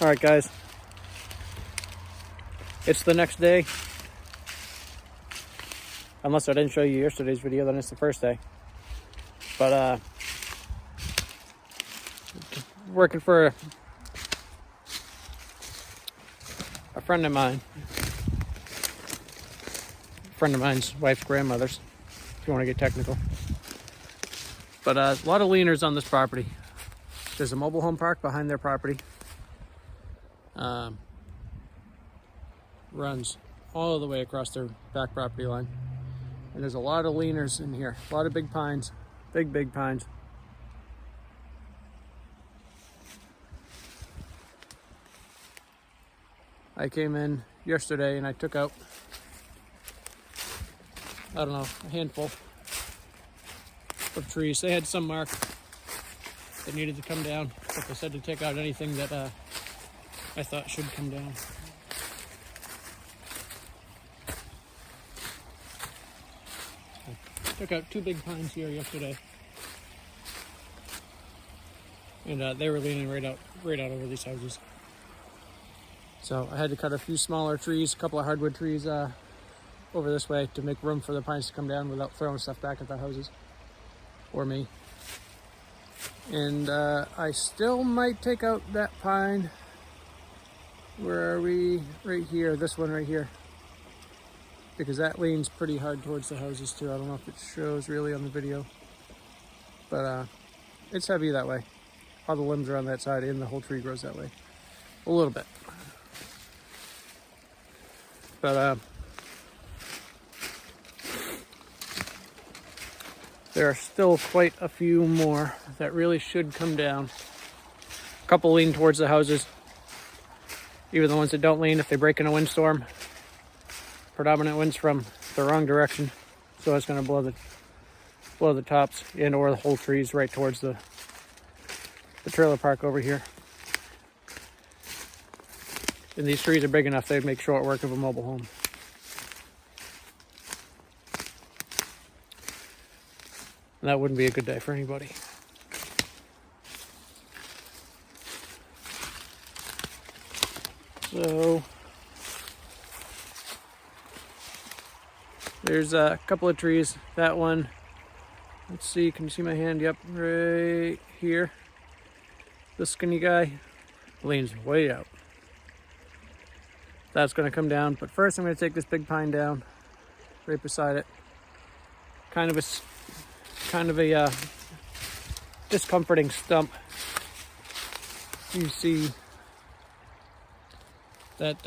All right, guys. It's the next day. Unless I didn't show you yesterday's video, then it's the first day. But working for a friend of mine. A friend of mine's wife's grandmother's, if you want to get technical. But a lot of leaners on this property. There's a mobile home park behind their property. Runs all the way across their back property line. And there's a lot of leaners in here. A lot of big pines. Big pines. I came in yesterday and I took out, I don't know, a handful of trees. They had some marked that needed to come down, but they said to take out anything that I thought should come down. I took out 2 big pines here yesterday, and they were leaning right out over these houses. So I had to cut a few smaller trees, a couple of hardwood trees over this way to make room for the pines to come down without throwing stuff back at the houses or me. And I still might take out that pine. Where are we? Right here, this one right here. Because that leans pretty hard towards the houses too. I don't know if it shows really on the video. But it's heavy that way. All the limbs are on that side and the whole tree grows that way. A little bit. But there are still quite a few more that really should come down. A couple lean towards the houses. Even the ones that don't lean, if they break in a windstorm, predominant winds from the wrong direction, so it's going to blow the tops and or the whole trees right towards the trailer park over here. And these trees are big enough they'd make short work of a mobile home. And that wouldn't be a good day for anybody. So there's a couple of trees. That one, let's see, can you see my hand? Yep, right here. This skinny guy leans way out. That's going to come down, but first I'm going to take this big pine down right beside it. Kind of a discomforting stump. You see that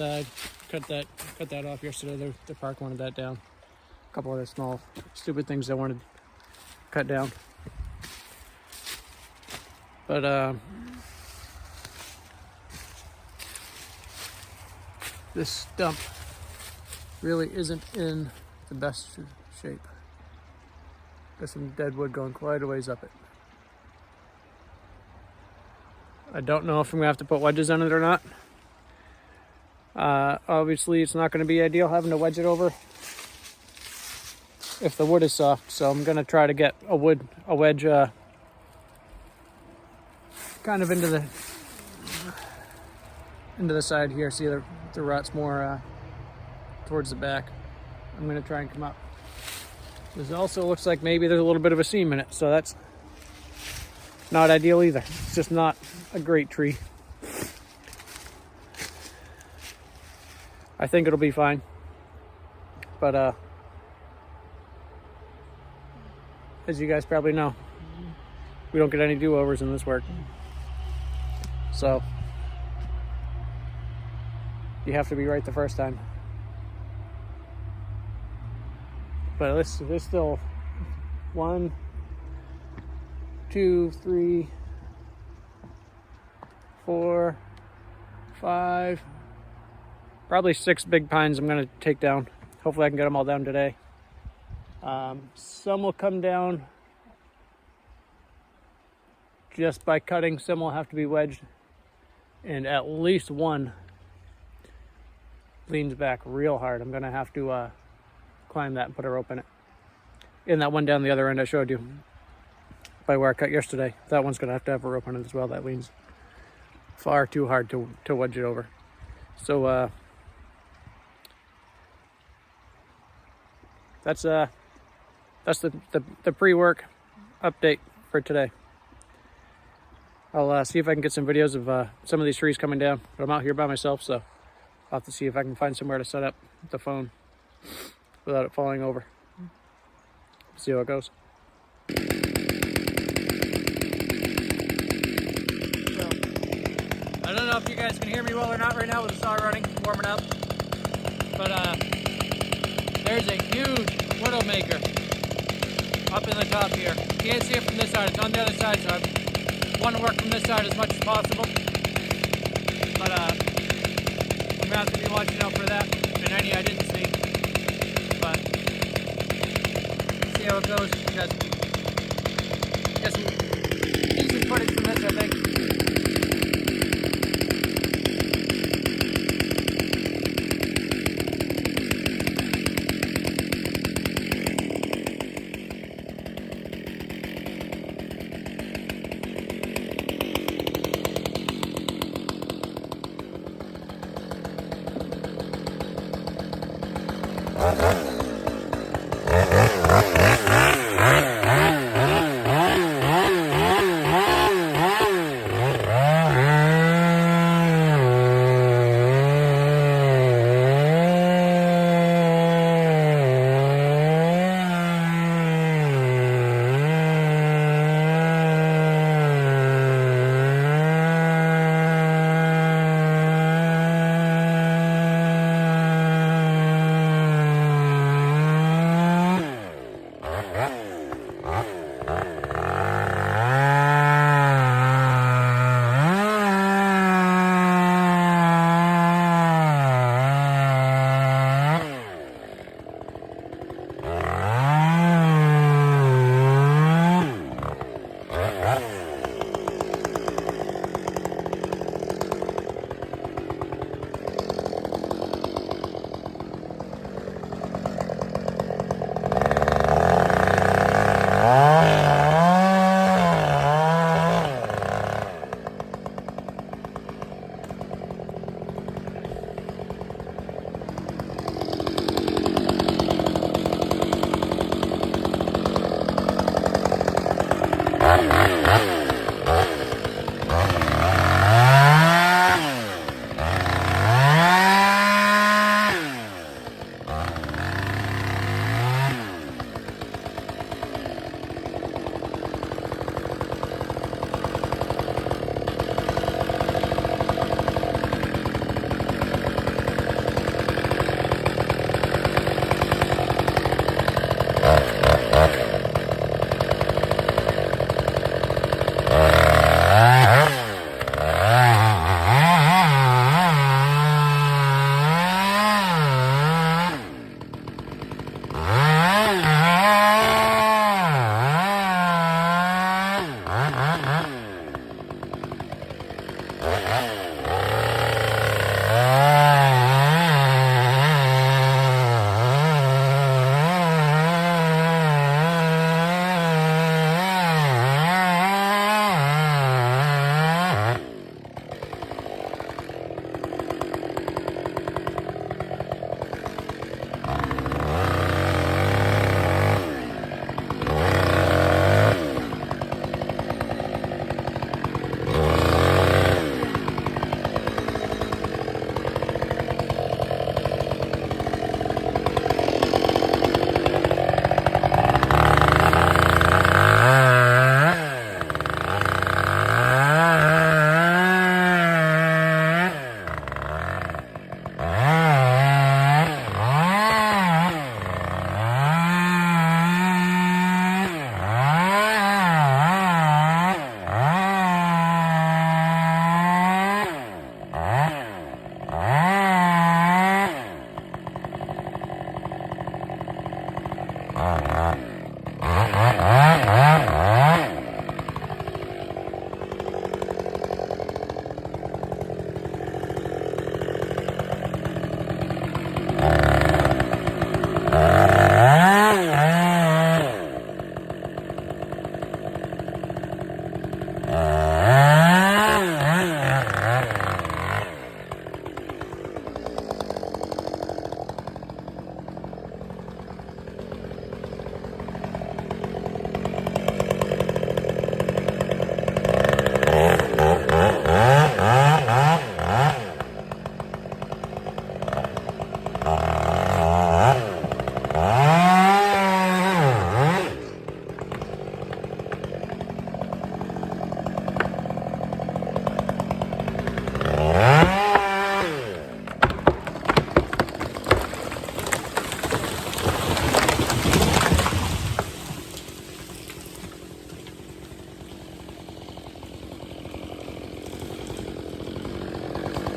cut that off yesterday. The park wanted that down. A couple other small stupid things they wanted cut down. But this stump really isn't in the best shape. Got some dead wood going quite a ways up it. I don't know if I'm gonna have to put wedges on it or not. Obviously it's not gonna be ideal having to wedge it over if the wood is soft, so I'm gonna try to get a wedge kind of into the side here. See the rot's more towards the back. I'm gonna try and come up. This also looks like maybe there's a little bit of a seam in it, so that's not ideal either. It's just not a great tree. I think it'll be fine, but as you guys probably know, we don't get any do-overs in this work. So you have to be right the first time. But there's still 1, 2, 3, 4, 5, probably 6 big pines I'm going to take down. Hopefully I can get them all down today. Some will come down just by cutting. Some will have to be wedged. And at least one leans back real hard. I'm going to have to climb that and put a rope in it. And that one down the other end I showed you by where I cut yesterday, that one's going to have a rope on it as well. That leans far too hard to wedge it over. So that's the pre-work update for today. I'll see if I can get some videos of some of these trees coming down, but I'm out here by myself, so I'll have to see if I can find somewhere to set up the phone without it falling over. See how it goes. So, I don't know if you guys can hear me well or not right now with the saw running, warming up, but there's a huge widowmaker up in the top here. You can't see it from this side, it's on the other side, so I want to work from this side as much as possible. But I'm gonna have to be watching out for that and any I didn't see. But see how it goes. Got some decent footage from this, I think.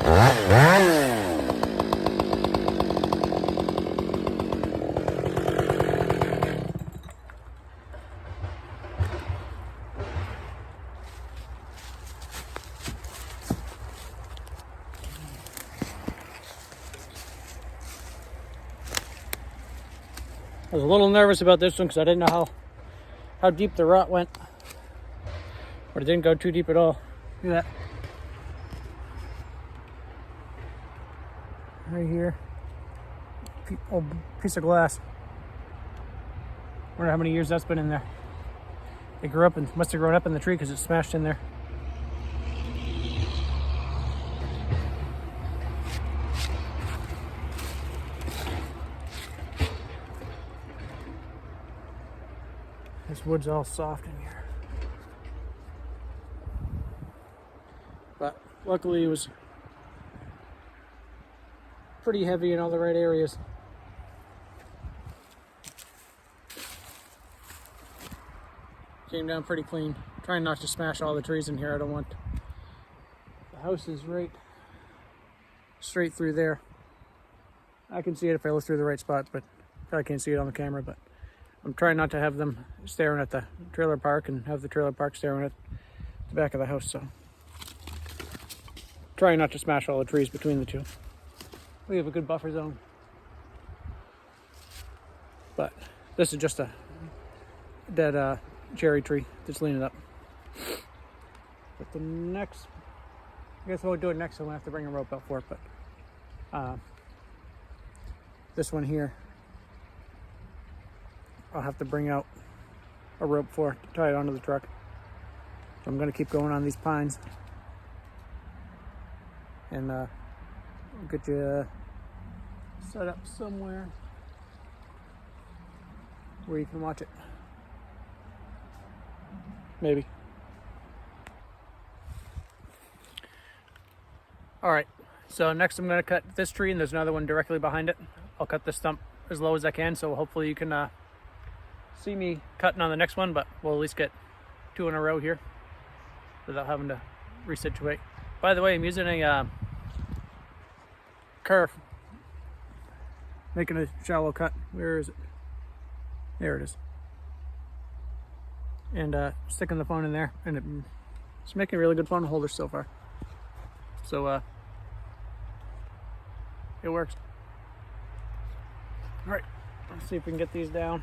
I was a little nervous about this one because I didn't know how deep the rot went. But it didn't go too deep at all. Look at that. Right here. Old piece of glass. Wonder how many years that's been in there. It grew up and must have grown up in the tree because it's smashed in there. This wood's all soft in here. But luckily it was pretty heavy in all the right areas. Came down pretty clean. Trying not to smash all the trees in here. I don't want. The house is right straight through there. I can see it if I look through the right spots, but probably can't see it on the camera. But I'm trying not to have them staring at the trailer park and have the trailer park staring at the back of the house. So trying not to smash all the trees between the two. We have a good buffer zone. But this is just a dead cherry tree that's leaning up. But the next, I guess we'll do it next, so we'll have to bring a rope up for it. But this one here, I'll have to bring out a rope for to tie it onto the truck. So I'm going to keep going on these pines. And we'll get you set up somewhere where you can watch it. Maybe. All right, so next I'm going to cut this tree, and there's another one directly behind it. I'll cut this stump as low as I can, so hopefully you can see me cutting on the next one, but we'll at least get 2 in a row here without having to resituate. By the way, I'm using a curve, making a shallow cut. Where is it? There it is. And sticking the phone in there, and it's making a really good phone holder so far. So it works. All right, let's see if we can get these down.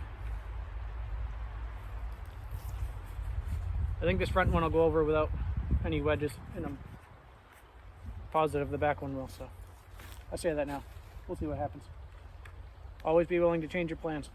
I think this front one will go over without any wedges, and I'm positive the back one will. So I say that now. We'll see what happens. Always be willing to change your plans.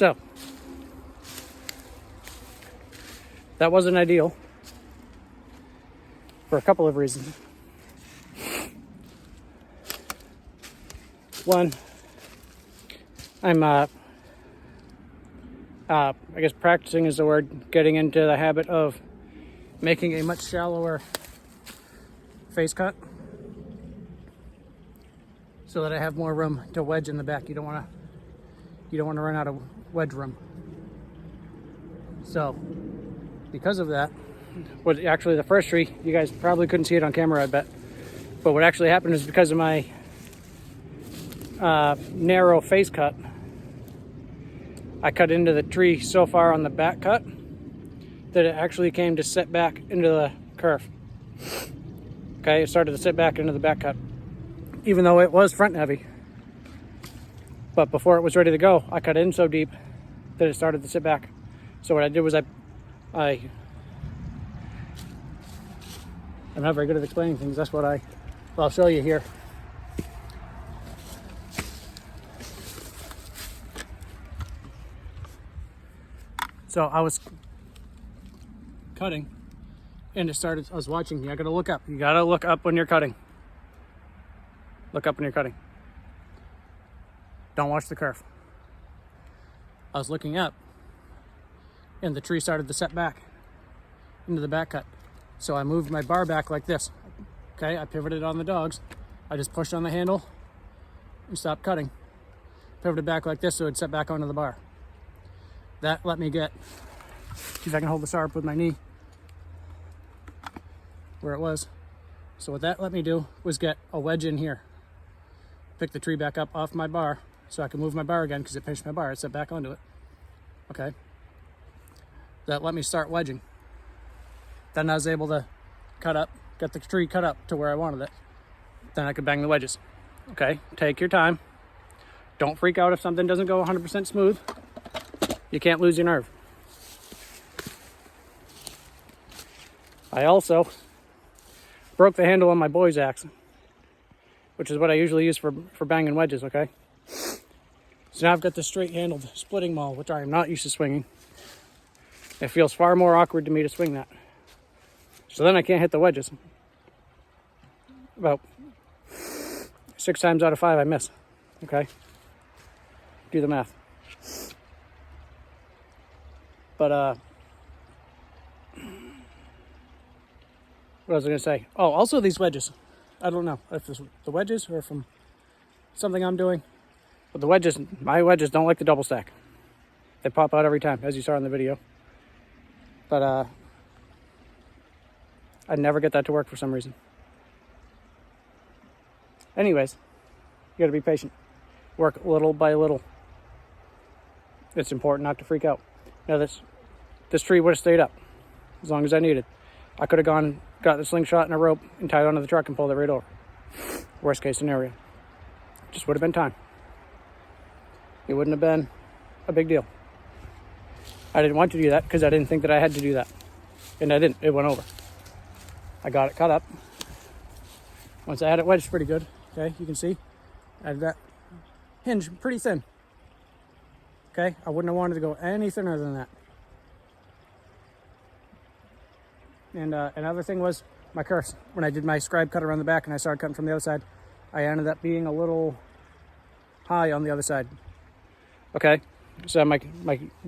So that wasn't ideal for a couple of reasons. One, I'm I guess practicing is the word, getting into the habit of making a much shallower face cut so that I have more room to wedge in the back. You don't want to run out of wedge room. So because of that, what actually the first tree, you guys probably couldn't see it on camera, I bet, but what actually happened is because of my narrow face cut, I cut into the tree so far on the back cut that it actually came to sit back into the curve. Okay, it started to sit back into the back cut, even though it was front heavy. But before it was ready to go, I cut in so deep that it started to sit back. So what I did was I'm not very good at explaining things. That's what I'll show you here. So I was cutting and it started, I was watching, you gotta look up. You gotta look up when you're cutting. Look up when you're cutting. Don't watch the curve. I was looking up and the tree started to set back into the back cut. So I moved my bar back like this. Okay, I pivoted on the dogs. I just pushed on the handle and stopped cutting. Pivoted back like this so it'd set back onto the bar. That let me get, see if I can hold this up with my knee where it was. So what that let me do was get a wedge in here. Pick the tree back up off my bar so I can move my bar again because it pinched my bar. It set back onto it. Okay. That let me start wedging. Then I was able to cut up, get the tree cut up to where I wanted it. Then I could bang the wedges. Okay, take your time. Don't freak out if something doesn't go 100% smooth. You can't lose your nerve. I also broke the handle on my boy's axe, which is what I usually use for banging wedges, okay? So now I've got this straight-handled splitting maul, which I am not used to swinging. It feels far more awkward to me to swing that. So then I can't hit the wedges. About 6 times out of 5 I miss, okay? Do the math. But, what was I going to say? Oh, also these wedges. I don't know if it's the wedges or from something I'm doing. But the wedges, my wedges don't like the double stack. They pop out every time, as you saw in the video. But, I never get that to work for some reason. Anyways, you gotta be patient. Work little by little. It's important not to freak out. Now this tree would have stayed up as long as I needed. I could have got the slingshot and a rope and tied onto the truck and pulled it right over. Worst case scenario. Just would have been time. It wouldn't have been a big deal. I didn't want to do that because I didn't think that I had to do that. And I didn't. It went over. I got it cut up. Once I had it wedged pretty good, okay, you can see I had that hinge pretty thin. Okay, I wouldn't have wanted to go any thinner than that. And another thing was my curves. When I did my scribe cut around the back and I started cutting from the other side, I ended up being a little high on the other side. Okay, so my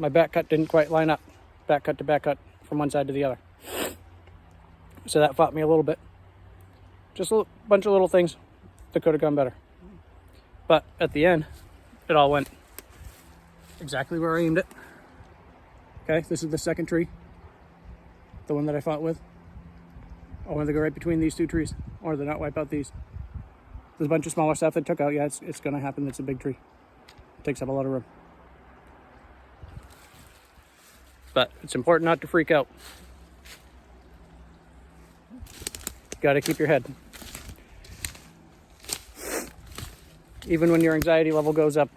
back cut didn't quite line up, back cut to back cut from one side to the other. So that fought me a little bit. Just a bunch of little things that could have gone better. But at the end, it all went exactly where I aimed it. Okay, this is the second tree. The one that I fought with. I wanted to go right between these two trees. Or to not wipe out these. There's a bunch of smaller stuff that took out. Yeah, it's going to happen. It's a big tree. It takes up a lot of room. But it's important not to freak out. You gotta keep your head. Even when your anxiety level goes up.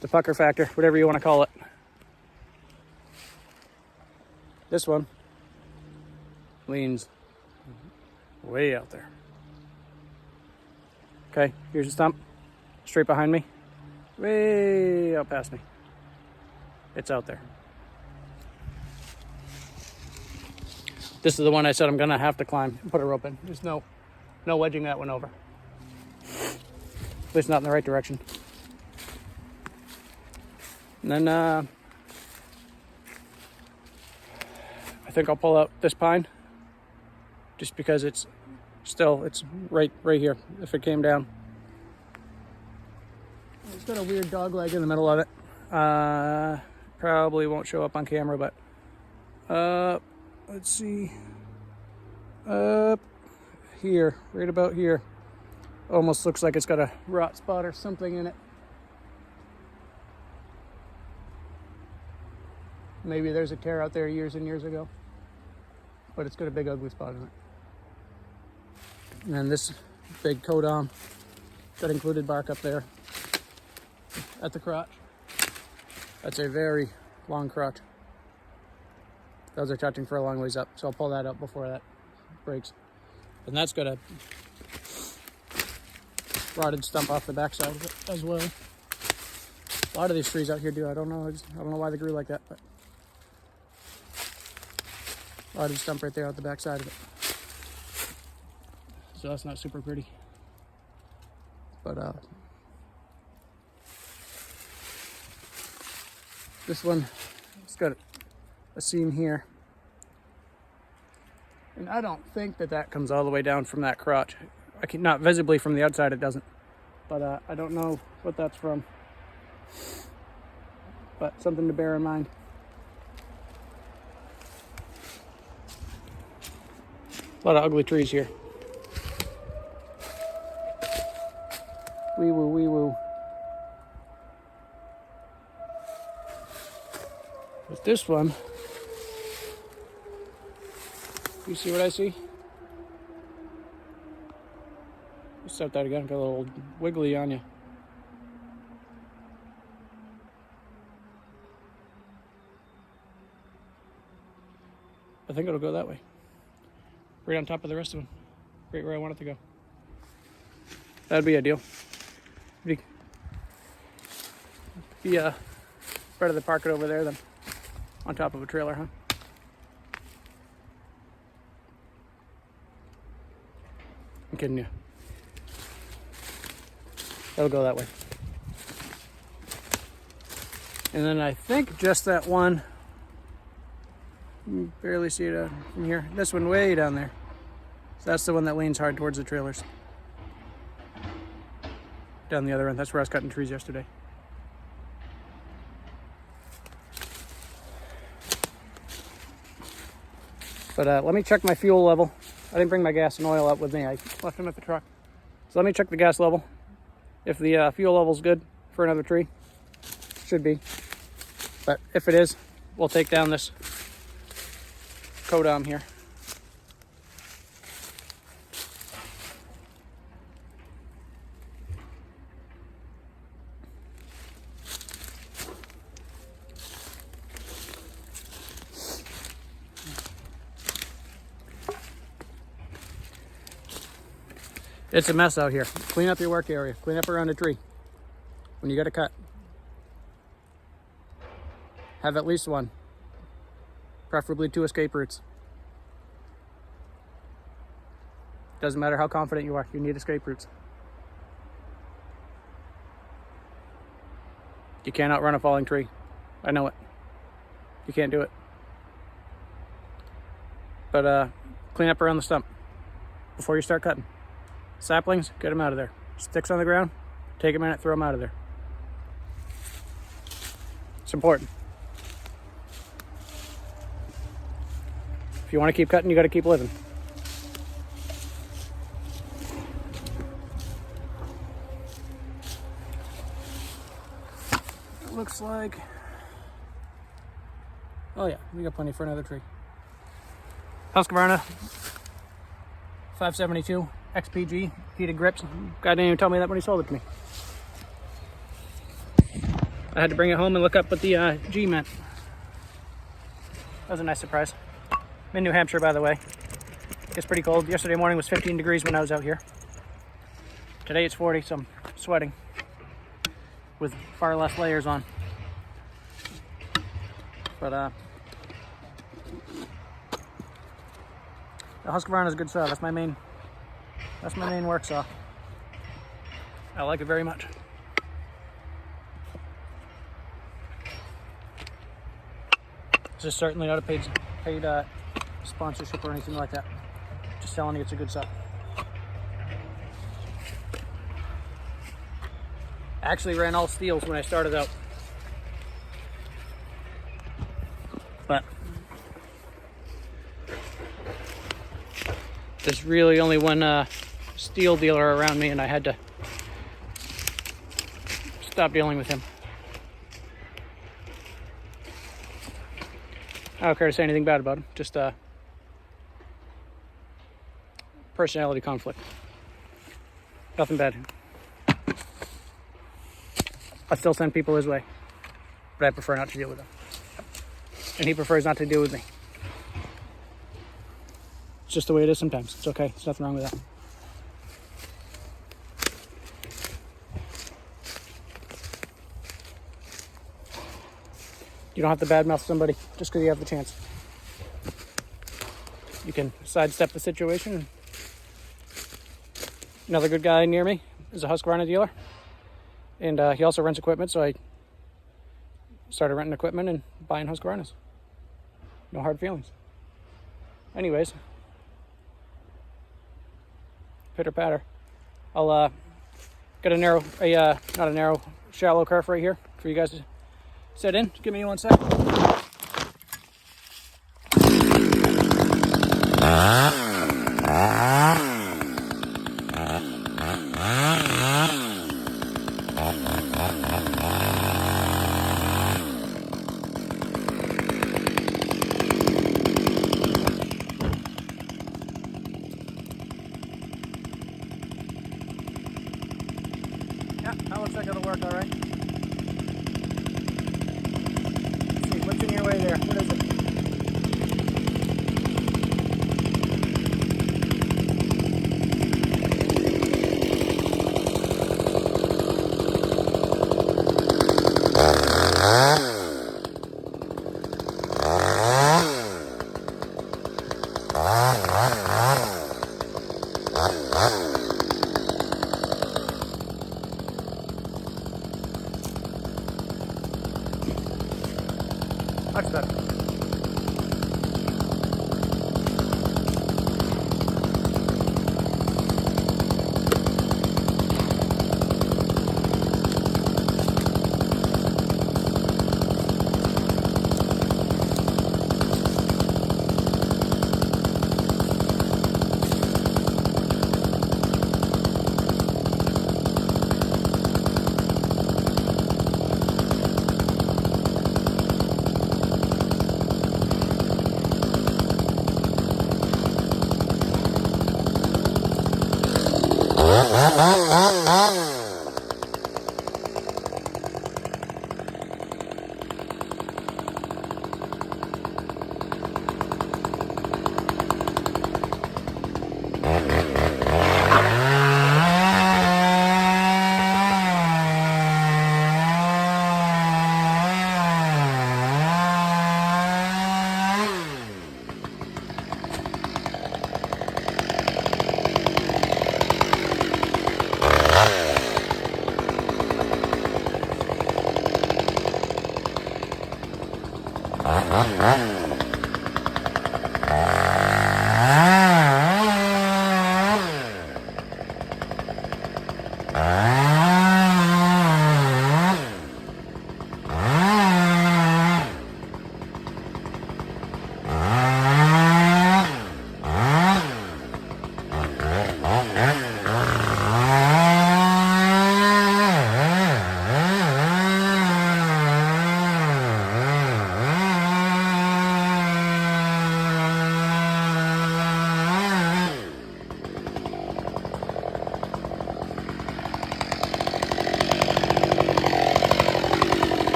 The pucker factor, whatever you want to call it. This one leans way out there. Okay, here's a stump straight behind me. way out past me. It's out there. This is the one I said I'm gonna have to climb and put a rope in. There's no wedging that one over. At least not in the right direction. And then I think I'll pull out this pine just because it's right here if it came down. It's got a weird dog leg in the middle of it. Probably won't show up on camera, but let's see. Up here, right about here. Almost looks like it's got a rot spot or something in it. Maybe there's a tear out there years and years ago, but it's got a big ugly spot in it. And then this big codon got included bark up there at the crotch. That's a very long crotch. Those are touching for a long ways up, so I'll pull that up before that breaks. And that's got a rotted stump off the backside of it as well. A lot of these trees out here do. I don't know why they grew like that, but rotted stump right there out the backside of it. So that's not super pretty. But this one, it's got a seam here. And I don't think that comes all the way down from that crotch. Not visibly from the outside, it doesn't. But I don't know what that's from. But something to bear in mind. A lot of ugly trees here. Wee woo, wee woo. With this one, you see what I see? Just start that again, got a little wiggly on you. I think it'll go that way. Right on top of the rest of them. Right where I want it to go. That'd be ideal. Be better to park it over there than on top of a trailer, huh? I'm kidding you. That'll go that way. And then I think just that one, you can barely see it from here. This one way down there. So that's the one that leans hard towards the trailers. Down the other end, that's where I was cutting trees yesterday. But let me check my fuel level. I didn't bring my gas and oil up with me. I left them at the truck. So let me check the gas level. If the fuel level's good for another tree, should be. But if it is, we'll take down this codon here. It's a mess out here. Clean up your work area. Clean up around a tree when you got to cut. Have at least one. Preferably 2 escape routes. Doesn't matter how confident you are, you need escape routes. You can't outrun a falling tree. I know it. You can't do it. But clean up around the stump before you start cutting. Saplings, get them out of there. Sticks on the ground, take a minute, throw them out of there. It's important. If you want to keep cutting, you got to keep living. It looks like, oh yeah, we got plenty for another tree. Husqvarna 572 XPG heated grips. Guy didn't even tell me that when he sold it to me. I had to bring it home and look up what the G meant. That was a nice surprise. I'm in New Hampshire, by the way. It's pretty cold. Yesterday morning was 15 degrees when I was out here. Today it's 40, so I'm sweating. with far less layers on. But the Husqvarna is a good saw. That's my main work saw. I like it very much. This is certainly not a paid sponsorship or anything like that. Just telling you it's a good saw. Actually ran all steels when I started out. But there's really only one steel dealer around me, and I had to stop dealing with him. I don't care to say anything bad about him, just personality conflict. Nothing bad. I still send people his way, but I prefer not to deal with him. And he prefers not to deal with me. It's just the way it is sometimes. It's okay. There's nothing wrong with that. You don't have to badmouth somebody just because you have the chance. You can sidestep the situation. Another good guy near me is a Husqvarna dealer. And he also rents equipment, so I started renting equipment and buying Husqvarnas. No hard feelings. Anyways, pitter patter. I'll get a shallow kerf right here for you guys to set in. Just give me 1 sec. Yeah, that looks like it'll work all right. Let's see, what's in your way there? What is it? Much better.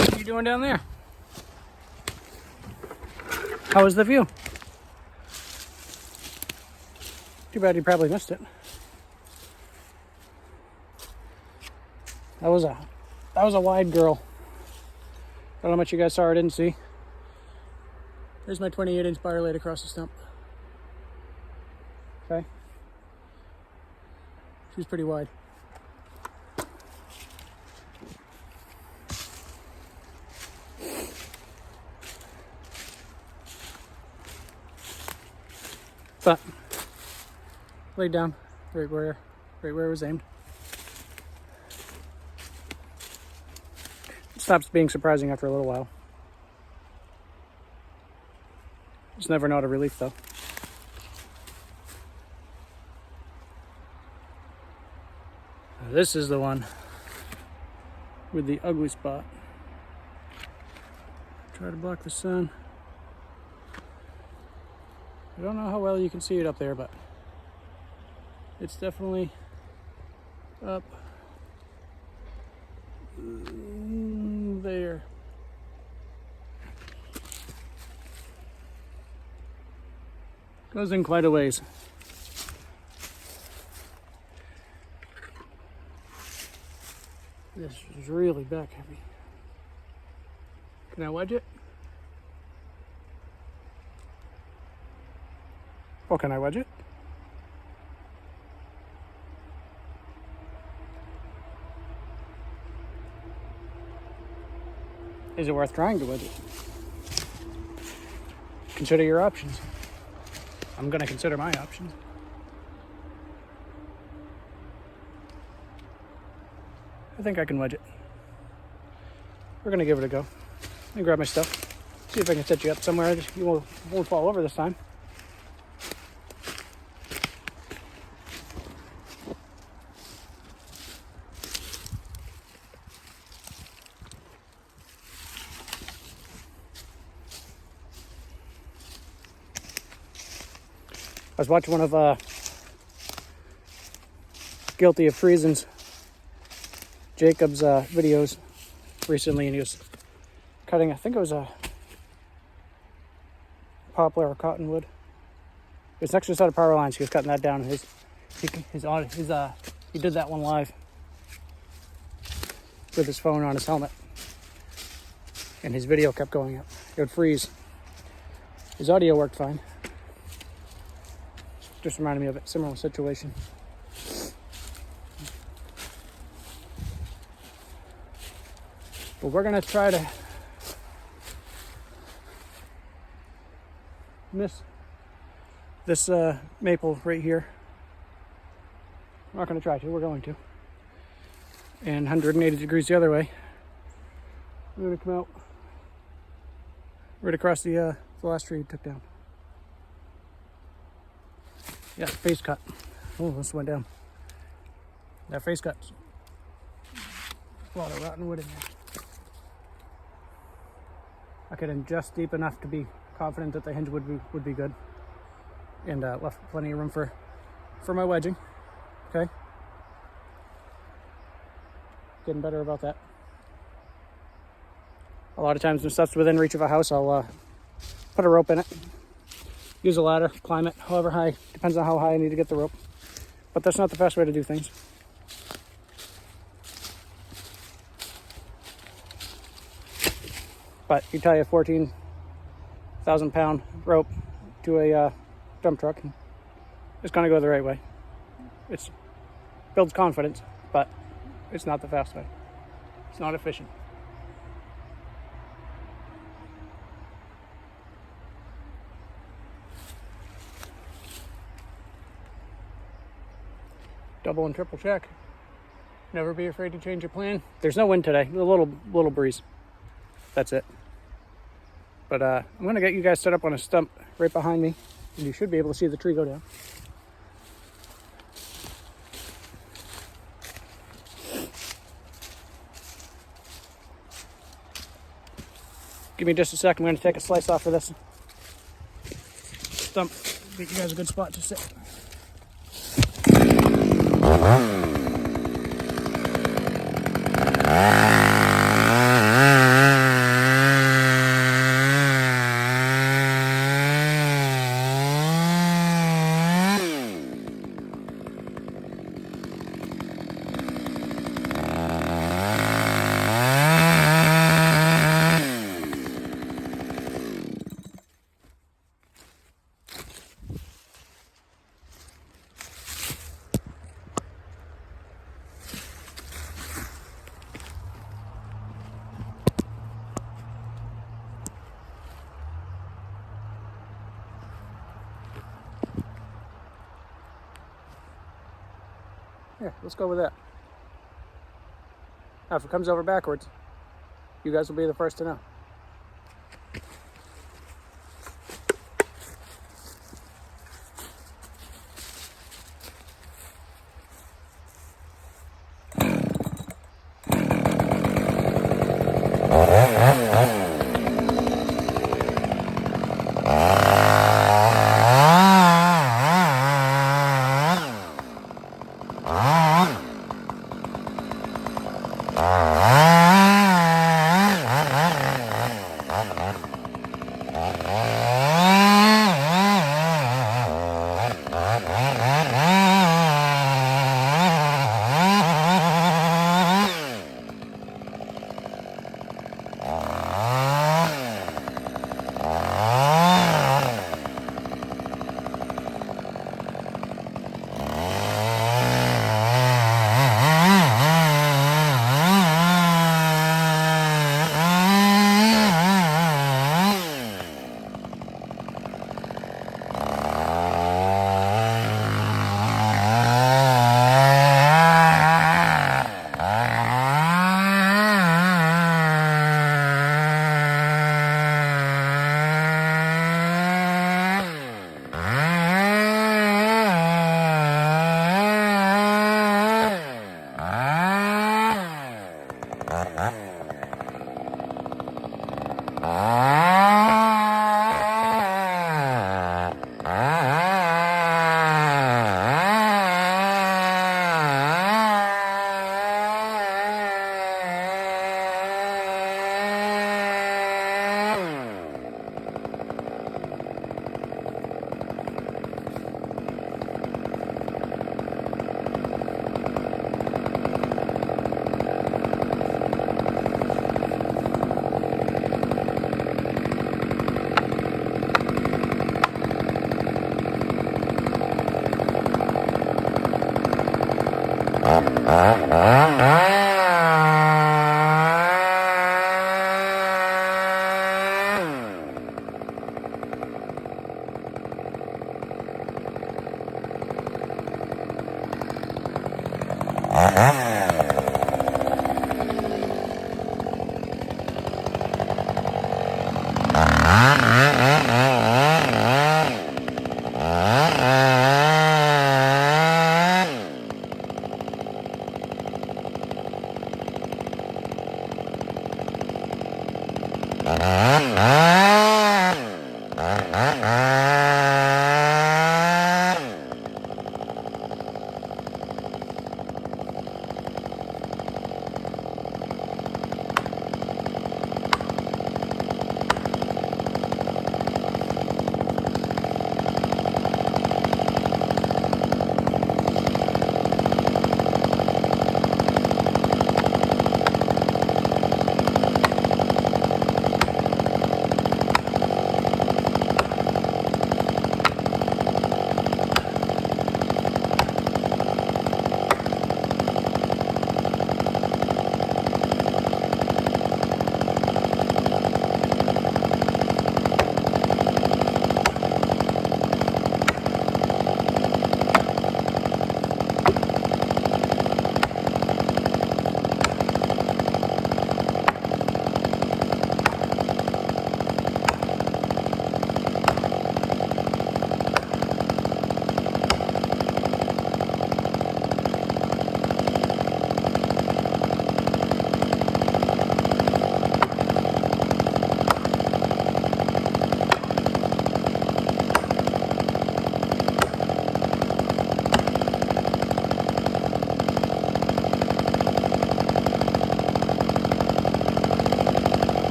What are you doing down there? How was the view? Too bad you probably missed it. That was a wide girl. I don't know how much you guys saw or didn't see. There's my 28-inch bar laid across the stump. Okay. She's pretty wide. But laid down right where it was aimed. It stops being surprising after a little while. It's never not a relief though. This is the one with the ugly spot. Try to block the sun. I don't know how well you can see it up there, but it's definitely up there. Goes in quite a ways. This is really back heavy. Can I wedge it? Oh, can I wedge it? Is it worth trying to wedge it? Consider your options. I'm gonna consider my options. I think I can wedge it. We're gonna give it a go. Let me grab my stuff. See if I can set you up somewhere. You won't fall over this time. I was watching one of Guilty of Treason's Jacob's videos recently, and he was cutting, I think it was a poplar or cottonwood. It was next to a set of power lines. He was cutting that down. He did that one live. with his phone on his helmet, and his video kept going up. It would freeze. His audio worked fine. Just reminded me of a similar situation. But we're gonna try to miss this maple right here. We're not gonna try to, we're going to. And 180 degrees the other way. We're gonna come out right across the last tree he took down. Yeah, face cut. Oh, this went down. That face cut. A lot of rotten wood in there. I could in just deep enough to be confident that the hinge would be good, and left plenty of room for my wedging. Okay, getting better about that. A lot of times when stuff's within reach of a house, I'll put a rope in it, use a ladder, climb it however high, depends on how high I need to get the rope, but that's not the best way to do things. But you tie a 14,000-pound rope to a dump truck, it's going to go the right way. It builds confidence, but it's not the fast way. It's not efficient. Double and triple check. Never be afraid to change your plan. There's no wind today. A little breeze. That's it. But I'm going to get you guys set up on a stump right behind me, and you should be able to see the tree go down. Give me just a sec. I'm going to take a slice off of this stump. Get you guys a good spot to sit. Yeah, let's go with that. Now, if it comes over backwards, you guys will be the first to know.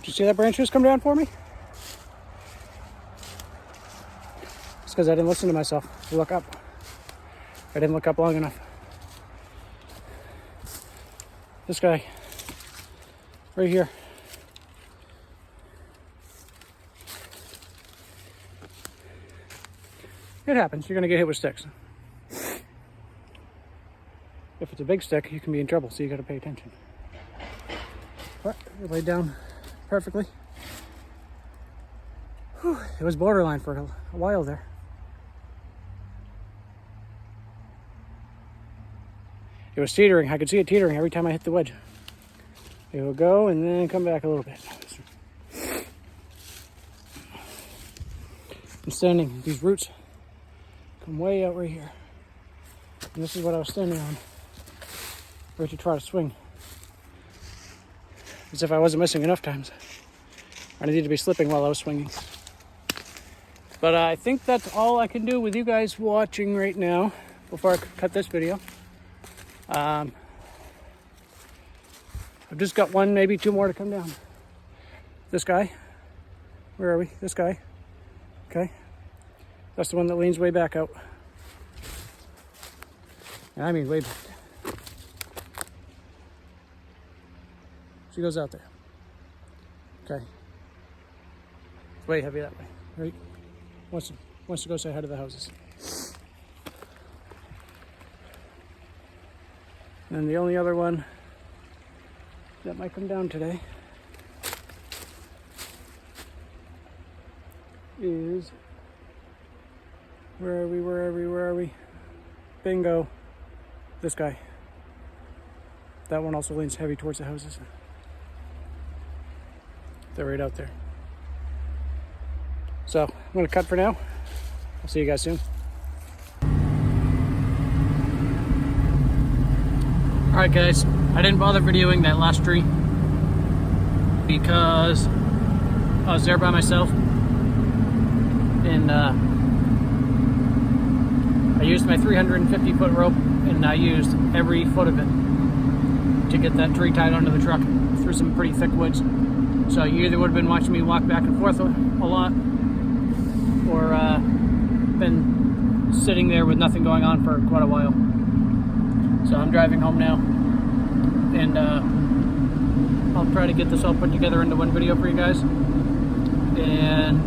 Did you see that branch just come down for me? It's because I didn't listen to myself. Look up. I didn't look up long enough. This guy, right here. It happens. You're going to get hit with sticks. If it's a big stick, you can be in trouble, so you got to pay attention. But it laid down perfectly. Whew, it was borderline for a while there. It was teetering. I could see it teetering every time I hit the wedge. It would go and then come back a little bit. I'm standing, these roots come way out right here. And this is what I was standing on, ready to try to swing. As if I wasn't missing enough times. I needed to be slipping while I was swinging. But I think that's all I can do with you guys watching right now before I cut this video. I've just got one, maybe two more to come down. This guy, where are we? This guy, okay. That's the one that leans way back out. I mean way back. She goes out there. Okay. It's way heavy that way, right? Wants to go ahead of the houses. And the only other one that might come down today is, where are we? Bingo. This guy. That one also leans heavy towards the houses. They're right out there. So I'm going to cut for now. I'll see you guys soon. Alright guys, I didn't bother videoing that last tree because I was there by myself, and I used my 350 foot rope, and I used every foot of it to get that tree tied onto the truck through some pretty thick woods. So you either would have been watching me walk back and forth a lot, or been sitting there with nothing going on for quite a while. So I'm driving home now, and I'll try to get this all put together into one video for you guys. And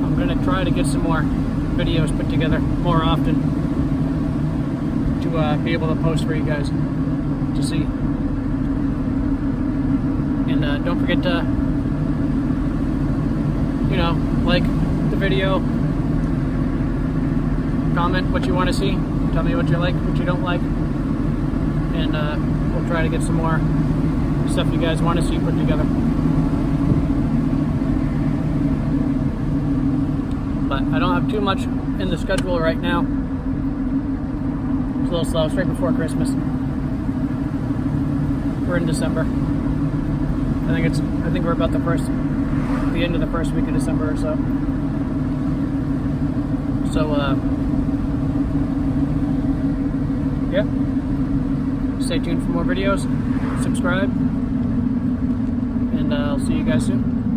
I'm going to try to get some more videos put together more often to be able to post for you guys to see. And don't forget to, like the video, comment what you want to see, tell me what you like, what you don't like, and we'll try to get some more stuff you guys want to see put together. But I don't have too much in the schedule right now. It's a little slow. It's right before Christmas. We're in December. I think we're about the end of the first week of December or so. So yeah. Stay tuned for more videos. Subscribe. And I'll see you guys soon.